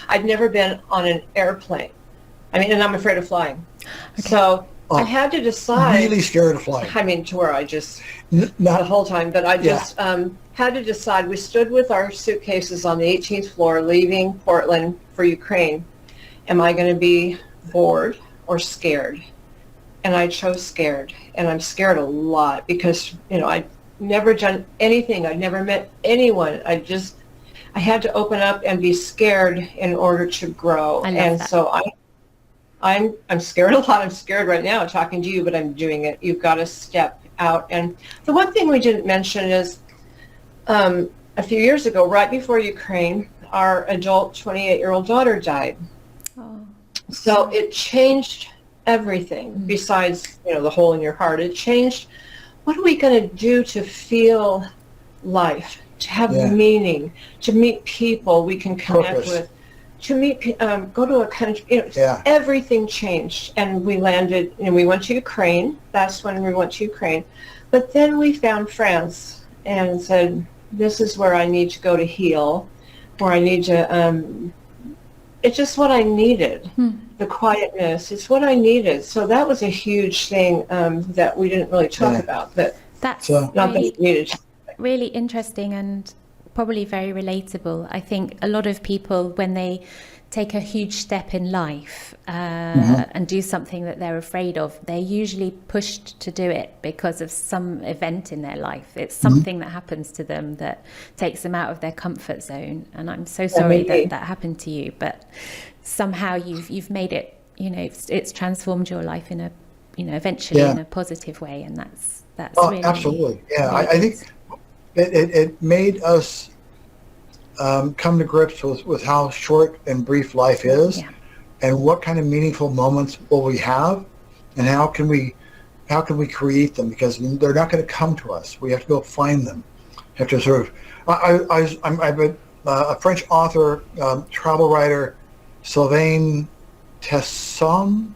I'd never been on an airplane. I mean, and I'm afraid of flying. Okay. So I had to decide. Really scared of flying. I mean, to where I just, not the whole time, but I just had to decide. We stood with our suitcases on the 18th floor, leaving Portland for Ukraine. Am I going to be bored or scared? And I chose scared. And I'm scared a lot because, I'd never done anything. I'd never met anyone. I had to open up and be scared in order to grow. And that. So I'm scared a lot. I'm scared right now talking to you, but I'm doing it. You've got to step out. And the one thing we didn't mention is a few years ago, right before Ukraine, our adult 28-year-old daughter died. Oh. So it changed everything besides, the hole in your heart. It changed, what are we going to do to feel life, to have meaning, to meet people we can connect with, to meet, go to a country, everything changed. And we landed, we went to Ukraine. That's when we went to Ukraine. But then we found France and said, this is where I need to go to heal, where I need to, it's just what I needed. The quietness, it's what I needed. So that was a huge thing that we didn't really talk about. But that's not that we needed to. Really interesting and probably very relatable. I think a lot of people, when they take a huge step in life and do something that they're afraid of, they're usually pushed to do it because of some event in their life. It's something that happens to them that takes them out of their comfort zone. And I'm so sorry that happened to you, but somehow you've made it, it's transformed your life in a, eventually in a positive way. And that's really, absolutely. Yeah. Really I think it made us come to grips with how short and brief life is, and what kind of meaningful moments will we have, and how can we create them, because they're not going to come to us. We have to go find them. We have to sort of. I'm a French author, travel writer, Sylvain Tessus.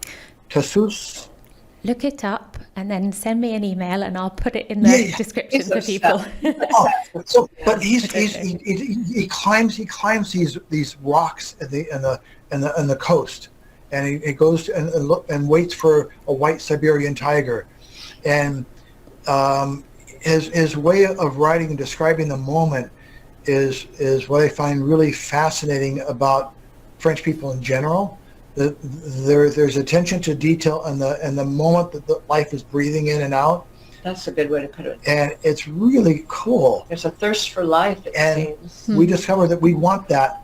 Look it up and then send me an email, and I'll put it in the description for people. But he climbs these rocks in the coast, and he goes and waits for a white Siberian tiger, and his way of writing and describing the moment is what I find really fascinating about French people in general. There's attention to detail and the moment that the life is breathing in and out. That's a good way to put it. And it's really cool. There's a thirst for life, it seems. We discovered that we want that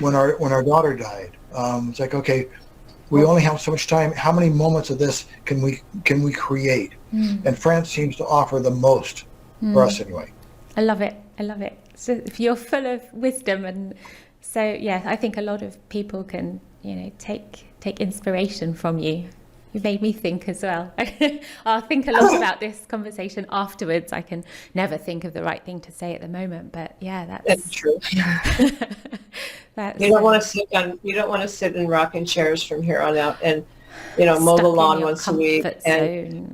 when our daughter died. It's like, okay, we only have so much time. How many moments of this can we create? And France seems to offer the most for us anyway. I love it. So you're full of wisdom, and so I think a lot of people can take inspiration from you. You made me think as well. I'll think a lot about this conversation afterwards. I can never think of the right thing to say at the moment, but that's true. You don't want to sit in rocking chairs from here on out and mow the lawn once a week. And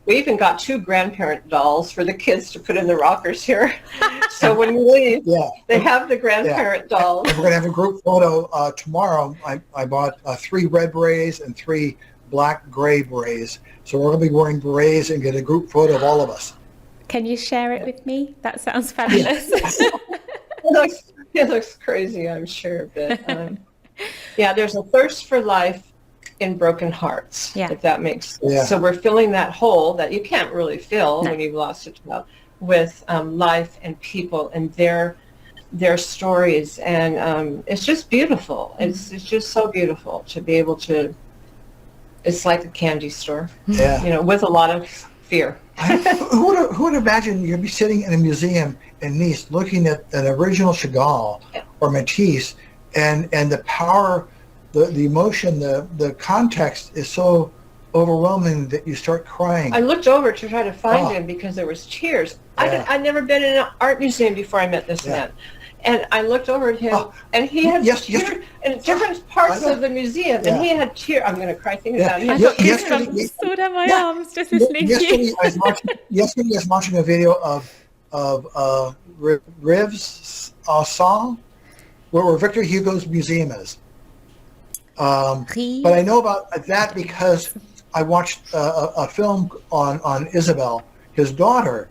we even got 2 grandparent dolls for the kids to put in the rockers here. So when we leave, they have the grandparent dolls. And we're going to have a group photo tomorrow. I bought 3 red berets and 3 black gray berets. So we're going to be wearing berets and get a group photo of all of us. Can you share it with me? That sounds fabulous. It looks crazy, I'm sure. But there's a thirst for life in broken hearts, if that makes sense. So we're filling that hole that you can't really fill when you've lost a child with life and people and their stories. And it's just beautiful. It's just so beautiful to be able to, it's like a candy store, with a lot of fear. Who would imagine you'd be sitting in a museum in Nice looking at an original Chagall or Matisse, and the power, the emotion, the context is so overwhelming that you start crying. I looked over to try to find him because there was tears. I'd never been in an art museum before I met this man. And I looked over at him, and he had tears in different parts of the museum, and he had tears. I'm going to cry thinking about it. I got goosebumps stood on my arms just listening to you. Yesterday I was watching a video of Riv's song, where Victor Hugo's museum is. But I know about that because I watched a film on Isabel, his daughter,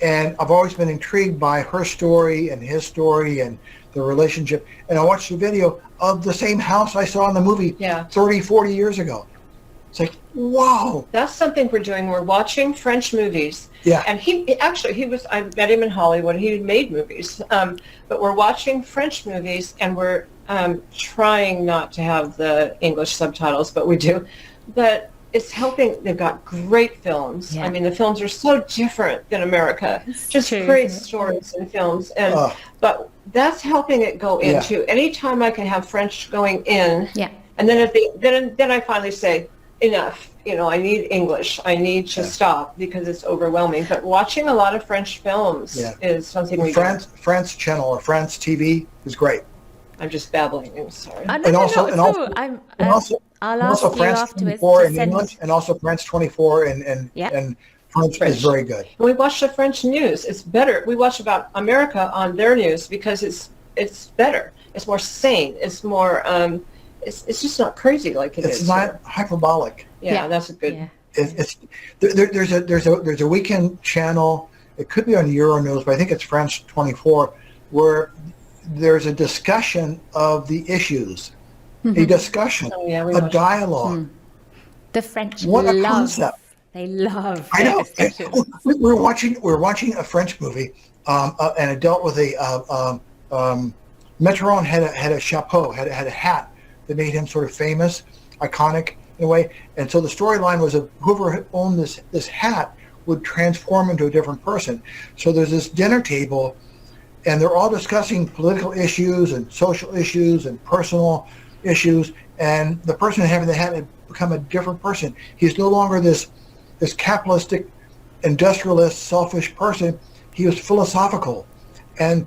and I've always been intrigued by her story and his story and the relationship. And I watched a video of the same house I saw in the movie 30, 40 years ago. It's like, wow. That's something we're doing. We're watching French movies. Yeah. And I met him in Hollywood. He made movies. But we're watching French movies, and we're trying not to have the English subtitles, but we do. But it's helping. They've got great films. Yeah. I mean, the films are so different than America. It's just true, great isn't it? stories and films. And but that's helping it go into. Anytime I can have French going in, and then then I finally say, enough. I need English. I need to stop because it's overwhelming. But watching a lot of French films is something we do. France Channel or France TV is great. I'm just babbling. I'm sorry. And also I'll ask you France afterwards 24 to in send... English, and also France 24 and French is very good. We watch the French news. It's better. We watch about America on their news because it's better. It's more sane. It's more. It's just not crazy like it is. It's not hyperbolic. Yeah, that's a good. Yeah. There's a weekend channel. It could be on Euronews, but I think it's France 24, where there's a discussion of the issues, a discussion, a dialogue. The French what a love. concept! They love. I know. We're watching a French movie, and it dealt with a Mitterrand had a chapeau, had a hat that made him sort of famous, iconic in a way. And so the storyline was that whoever owned this hat would transform into a different person. So there's this dinner table, and they're all discussing political issues and social issues and personal issues. And the person having the hat had become a different person. He's no longer this capitalistic, industrialist, selfish person. He was philosophical. And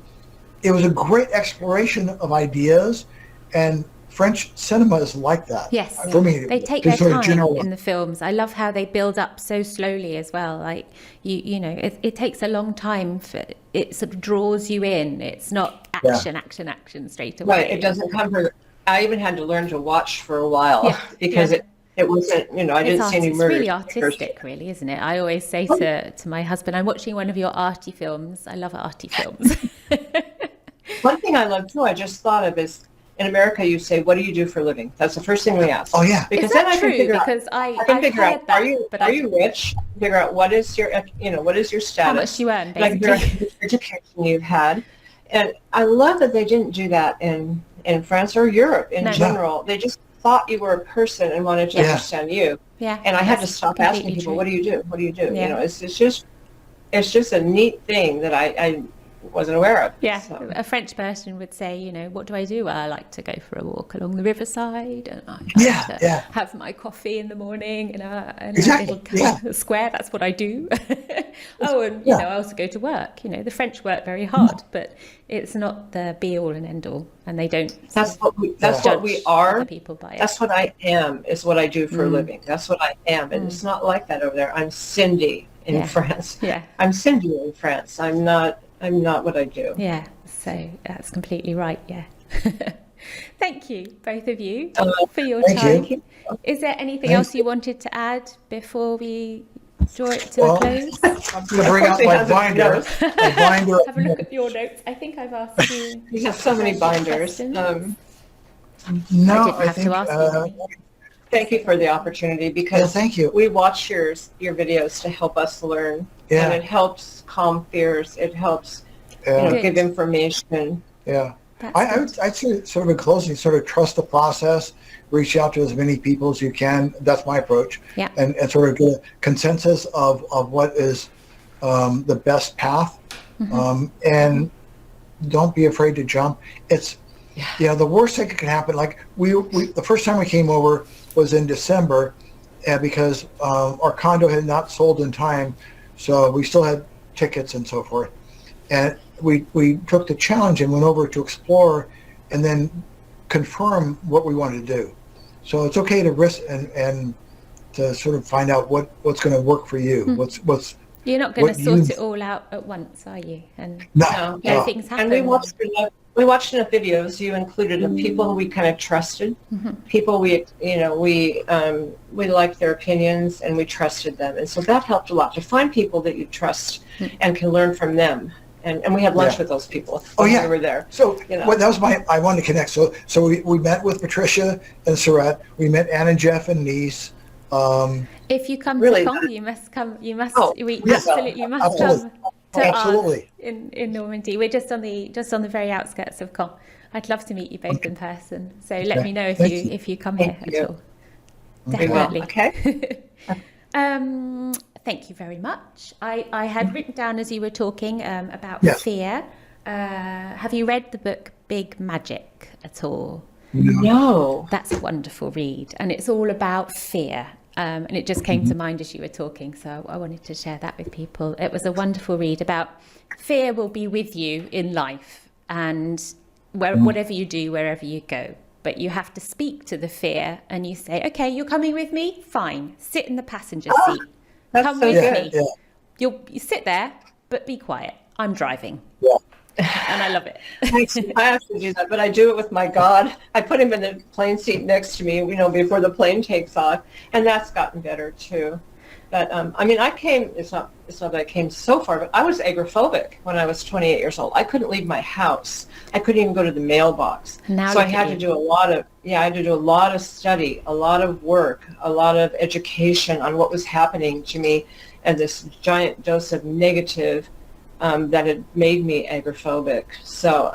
it was a great exploration of ideas, and French cinema is like that. Yes, for me, they take their time in the films. I love how they build up so slowly as well. Like it takes a long time for it sort of draws you in. It's not action straight away. Right, it doesn't come from. I even had to learn to watch for a while because it wasn't. I didn't see any murder. It's really artistic, really, isn't it? I always say to my husband, "I'm watching one of your arty films. I love arty films." One thing I love too, I just thought of is. In America, you say, "What do you do for a living?" That's the first thing we ask. Oh yeah, because is that then I true? can figure because out. I can figure out. Are you rich? Figure out what is your status? How much you earn, like the education you've had, and I love that they didn't do that in France or Europe in general. They just thought you were a person and wanted to understand you. Yeah, and I had to stop asking people, "What do you do? What do you do?" Yeah. It's just a neat thing that I wasn't aware of. Yeah, so. A French person would say, what do I do? Well, I like to go for a walk along the riverside, and I like to have my coffee in the morning in a little square. That's what I do. I also go to work. The French work very hard, but it's not the be all and end all, and they don't. That's what we are. People by it. That's what I am. Is what I do for a living. That's what I am, and it's not like that over there. I'm Cindy in France. Yeah, I'm Cindy in France. I'm not what I do. Yeah, so that's completely right. Yeah. Thank you, both of you, for your time. You. Is there anything else you wanted to add before we draw it to a close? I'm going to bring out my binder. Have a look at your notes. I think I've asked you. You have so many binders. No, I think. Thank you for the opportunity because thank you. We watch your videos to help us learn, and it helps calm fears. It helps give information. Yeah. I'd say sort of in closing, sort of trust the process, reach out to as many people as you can. That's my approach. Yeah. And sort of get a consensus of what is the best path. And don't be afraid to jump. It's, the worst thing that can happen, like we the first time we came over was in December because our condo had not sold in time. So we still had tickets and so forth. And we took the challenge and went over to explore and then confirm what we wanted to do. So it's okay to risk and to sort of find out what's going to work for you. What's You're not going to sort it all out at once, are you? And no. things happen. And we watched enough videos you included of people who we kind of trusted, people we liked their opinions and we trusted them. And so that helped a lot to find people that you trust and can learn from them. And we had lunch with those people when we were there. So well, that was I wanted to connect. So we met with Patricia and Surratt. We met Ann and Jeff and Nice. If you come Really? to Caen, you must come. You must. We yes, absolutely must absolutely. come to Absolutely. ours in Normandy. We're just on the very outskirts of Caen. I'd love to meet you both in person. So let me know if you come here at all. Definitely. Okay. Thank you very much. I had written down as you were talking about fear. Have you read the book Big Magic at all? No. That's a wonderful read, and it's all about fear. And it just came to mind as you were talking, so I wanted to share that with people. It was a wonderful read about fear will be with you in life, and whatever you do, wherever you go. But you have to speak to the fear, and you say, "Okay, you're coming with me. Fine, sit in the passenger seat. Come with me. Yeah. You sit there, but be quiet. I'm driving." Yeah. And I love it. I actually do that, but I do it with my God. I put him in the plane seat next to me, before the plane takes off, and that's gotten better too. But I came. It's not that I came so far, but I was agoraphobic when I was 28 years old. I couldn't leave my house. I couldn't even go to the mailbox. So I had to do a lot of study, a lot of work, a lot of education on what was happening to me, and this giant dose of negative that had made me agoraphobic. So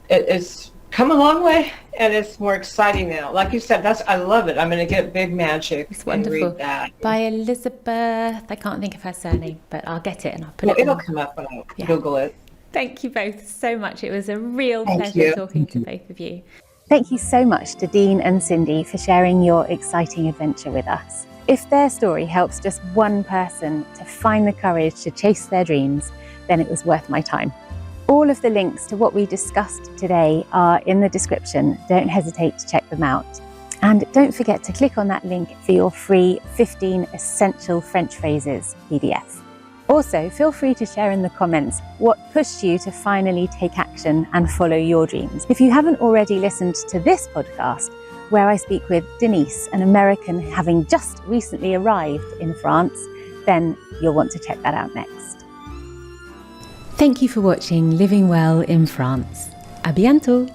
it's come a long way, and it's more exciting now. Like you said, I love it. I'm going to get Big Magic. It's wonderful. And read that. By Elizabeth. I can't think of her surname, but I'll get it and I'll put it. It'll come up when I Google it. Thank you both so much. It was a real pleasure talking to both of you. Thank you so much to Dean and Cindy for sharing your exciting adventure with us. If their story helps just one person to find the courage to chase their dreams, then it was worth my time. All of the links to what we discussed today are in the description. Don't hesitate to check them out. And don't forget to click on that link for your free 15 Essential French Phrases PDF. Also, feel free to share in the comments what pushed you to finally take action and follow your dreams. If you haven't already listened to this podcast, where I speak with Denise, an American having just recently arrived in France, then you'll want to check that out next. Thank you for watching Living Well in France. À bientôt!